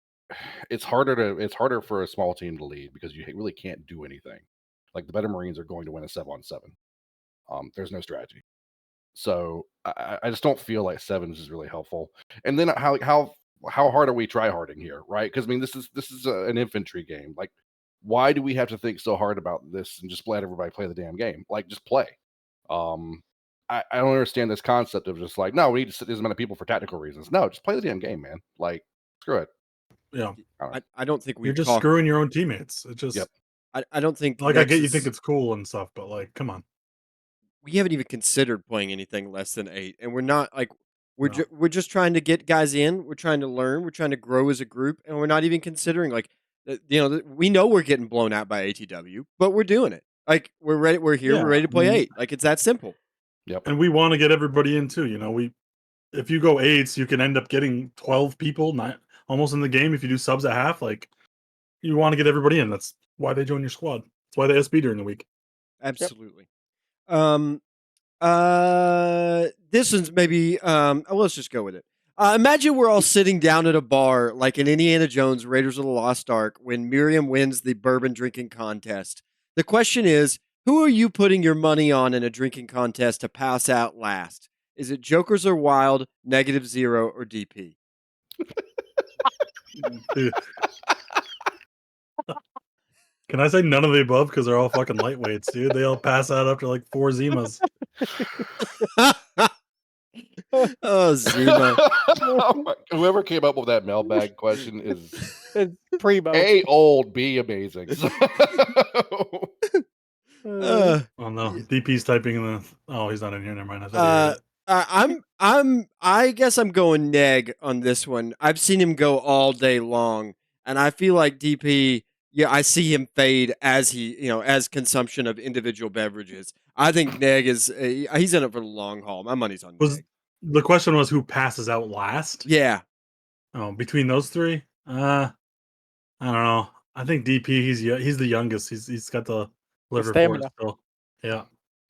it's harder for a small team to lead because you really can't do anything. Like the better Marines are going to win a 7-on-7. There's no strategy. So I just don't feel like 7s is really helpful. And then how hard are we tryharding here, right? Because I mean, this is an infantry game. Like, why do we have to think so hard about this and just let everybody play the damn game? Like, just play. Um, I don't understand this concept of just like, no, we need to sit this amount of people for tactical reasons. No, just play the damn game, man. Like, screw it. Yeah. I don't think You're we've just talked. screwing your own teammates. It just Yep. I don't think like I get you Nexus- think it's cool and stuff, but like, come on. we haven't even considered playing anything less than 8, and we're not like No. we're just trying to get guys in. We're trying to learn. We're trying to grow as a group, and we're not even considering like we know we're getting blown out by ATW, but we're doing it. Like we're ready. We're here. Yeah, We're ready to play I mean- 8. Like it's that simple. Yep. And we want to get everybody in too. If you go 8s, you can end up getting 12 people, almost in the game. If you do subs at half, like you want to get everybody in. That's why they join your squad. That's why they SB during the week. Absolutely. This one's maybe let's just go with it. Imagine we're all sitting down at a bar like in Indiana Jones Raiders of the Lost Ark when Miriam wins the bourbon drinking contest. The question is, who are you putting your money on in a drinking contest to pass out last? Is it Jokers or Wild, -0, or DP? Dude. Can I say none of the above because they're all fucking lightweights, dude? They all pass out after like 4 Zimas. Oh, Zima. Whoever came up with that mailbag question is It's primo. A, old, B, amazing. Uh, Oh no, DP's typing in the. Oh, he's not in here. Never mind. I thought he heard it. I guess I'm going neg on this one. I've seen him go all day long, and I feel like DP. Yeah, I see him fade as as consumption of individual beverages. I think neg is he's in it for the long haul. My money's on Was neg. the question was who passes out last? Yeah, Oh, between those three, I don't know. I think DP. He's the youngest. He's got the liver for it stamina. still. Yeah.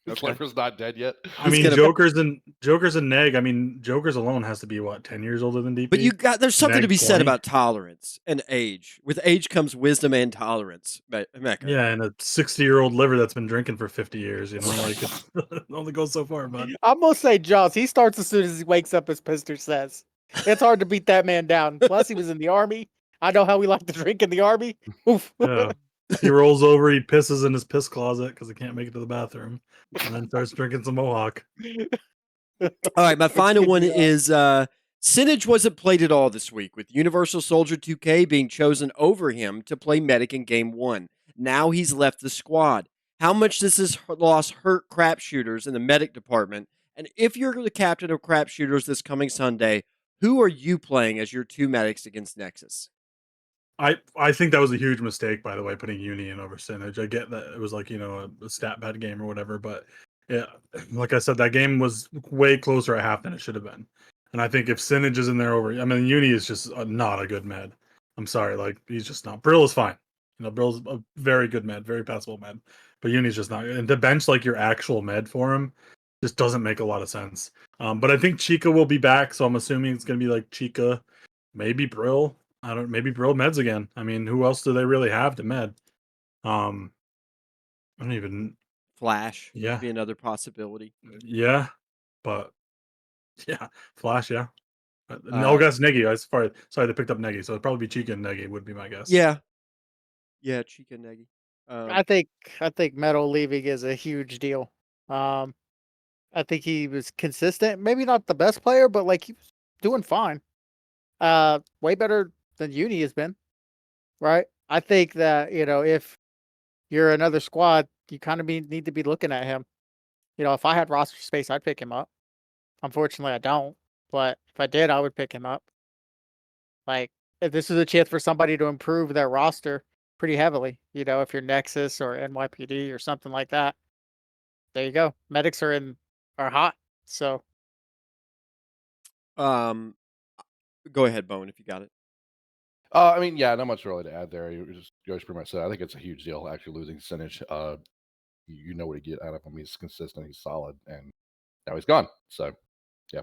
His Okay. liver's not dead yet. I mean, Jokers and Neg. I mean, Jokers alone has to be what 10 years older than DP. but there's something Neg to be said 20. about tolerance and age. With age comes wisdom and tolerance. Mecca. Yeah, and a 60-year-old liver that's been drinking for 50 years. Like it only goes so far, bud. I'm gonna say Jaws. He starts as soon as he wakes up, as Pister says. It's hard to beat that man down. Plus, he was in the army. I know how we like to drink in the army. Oof. Yeah. He rolls over, he pisses in his piss closet because he can't make it to the bathroom, and then starts drinking some Mohawk. All right, my final one is Sinage wasn't played at all this week, with Universal Soldier 2K being chosen over him to play medic in Game 1. Now he's left the squad. How much does this loss hurt crap shooters in the medic department? And if you're the captain of crap shooters this coming Sunday, who are you playing as your 2 medics against Nexus? I think that was a huge mistake, by the way, putting Uni in over Sinage. I get that it was like, a stat pad game or whatever, but yeah, like I said, that game was way closer at half than it should have been. And I think if Sinage is in there over, I mean, Uni is just not a good med. I'm sorry, like he's just not. Brill is fine. Brill's a very good med, very passable med, but Uni's just not. And to bench like your actual med for him just doesn't make a lot of sense. But I think Chica will be back, so I'm assuming it's gonna be like Chica, maybe Brill. Maybe Brill meds again. I mean, who else do they really have to med? I don't even. Flash Yeah. would be another possibility. Yeah, but yeah, Flash, yeah. No, Uh, guess Negi. Sorry, they picked up Negi, so it'd probably be Chica and Negi would be my guess. yeah, yeah, Chica Negi. I think I think Metal leaving is a huge deal. Um, I think he was consistent. Maybe not the best player, but like he was doing fine. Way better than Uni has been, right? I think that, if you're another squad, you kind of need to be looking at him. If I had roster space, I'd pick him up. Unfortunately, I don't. But if I did, I would pick him up. Like, if this is a chance for somebody to improve their roster pretty heavily, if you're Nexus or NYPD or something like that, there you go. Medics are hot. So um, go ahead, Bowen, if you got it. I mean, yeah, not much really to add there. Yosh pretty much said. I think it's a huge deal actually losing Sinich. You know what you get out of him. He's consistent. He's solid, and now he's gone. So, yeah.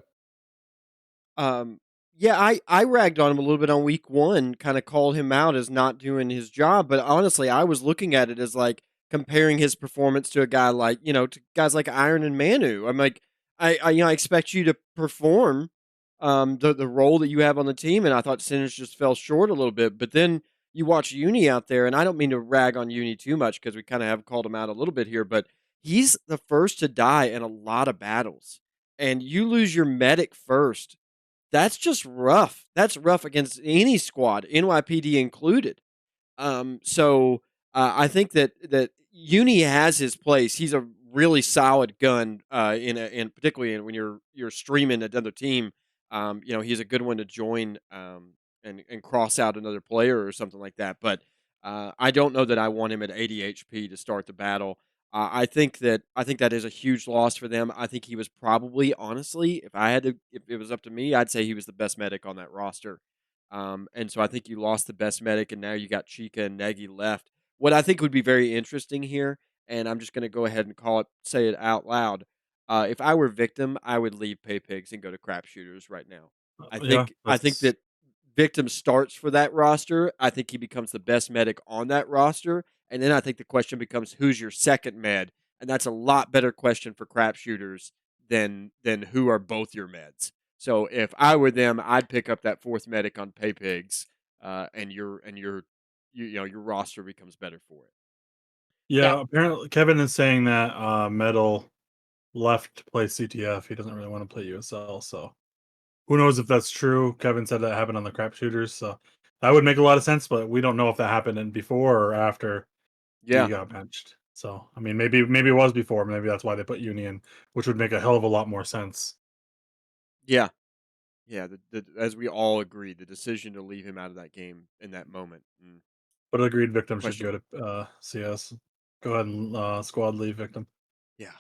Yeah, I ragged on him a little bit on week one, kind of called him out as not doing his job. But honestly, I was looking at it as like comparing his performance to a guy like, to guys like Iron and Manu. I'm like, I expect you to perform the role that you have on the team. And I thought Sinners just fell short a little bit. But then you watch Uni out there, and I don't mean to rag on Uni too much because we kind of have called him out a little bit here, but he's the first to die in a lot of battles. And you lose your medic first, that's just rough. That's rough against any squad, NYPD included. I think that Uni has his place. He's a really solid gun. In particularly when you're streaming another team. He's a good one to join. And cross out another player or something like that. But I don't know that I want him at 80 HP to start the battle. I think that is a huge loss for them. I think he was probably, honestly, if it was up to me, I'd say he was the best medic on that roster. And so I think you lost the best medic, and now you got Chica and Nagy left. What I think would be very interesting here, and I'm just going to go ahead and say it out loud. If I were Victim, I would leave Pay Pigs and go to Crap Shooters right now. I Yeah, think I think that Victim starts for that roster. I think he becomes the best medic on that roster. And then I think the question becomes who's your second med? And that's a lot better question for Crap Shooters than who are both your meds. So if I were them, I'd pick up that fourth medic on Pay Pigs, and your roster becomes better for it. yeah, yeah. Apparently, Kevin is saying that Metal left to play CTF. He doesn't really want to play USL, so who knows if that's true. Kevin said that happened on the Crap Shooters, so that would make a lot of sense. But we don't know if that happened in before or after he Yeah, got benched. So I mean, maybe it was before. Maybe that's why they put Union, which would make a hell of a lot more sense. yeah, yeah. As we all agree, the decision to leave him out of that game in that moment. But agreed, Victim should Question. go to CS. Go ahead and squad leave Victim. Yeah.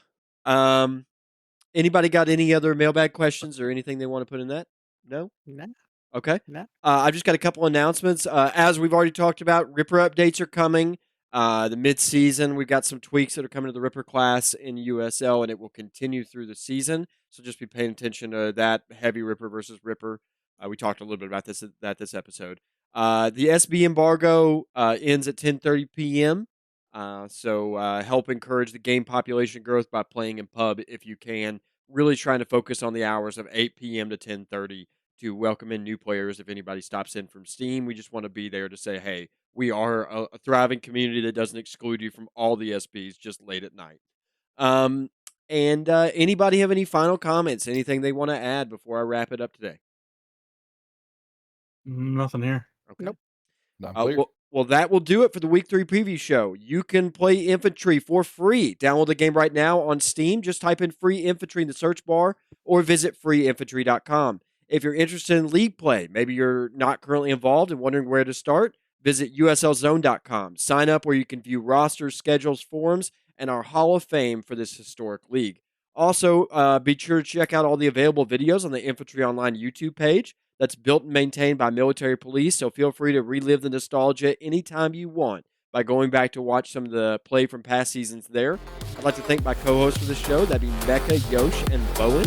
Anybody got any other mailbag questions or anything they want to put in that? No? nah, Okay. nah. I've just got a couple announcements. As we've already talked about, Ripper updates are coming. The mid-season, we've got some tweaks that are coming to the Ripper class in USL, and it will continue through the season. So just be paying attention to that heavy Ripper versus Ripper. We talked a little bit about this episode. The SB embargo ends at 10:30 p.m. So help encourage the game population growth by playing in pub if you can. Really trying to focus on the hours of 8 p.m. to 10:30 to welcome in new players. If anybody stops in from Steam, we just want to be there to say, hey, we are a thriving community that doesn't exclude you from all the SBs just late at night. And anybody have any final comments? Anything they want to add before I wrap it up today? Nothing here. Okay. Nope. Not clear. Well, that will do it for the Week 3 preview show. You can play Infantry for free. Download the game right now on Steam. Just type in Free Infantry in the search bar or visit freeinfantry.com. If you're interested in league play, maybe you're not currently involved and wondering where to start, visit uslzone.com. Sign up where you can view rosters, schedules, forums, and our Hall of Fame for this historic league. Also, be sure to check out all the available videos on the Infantry Online YouTube page. That's built and maintained by military police, so feel free to relive the nostalgia anytime you want by going back to watch some of the play from past seasons there. I'd like to thank my co-hosts for the show. That'd be Mecca, Yosh, and Bowen.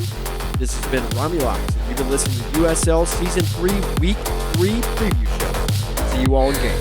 This has been Romulocks. You've been listening to USL Season 3 Week 3 Preview Show. See you all in game.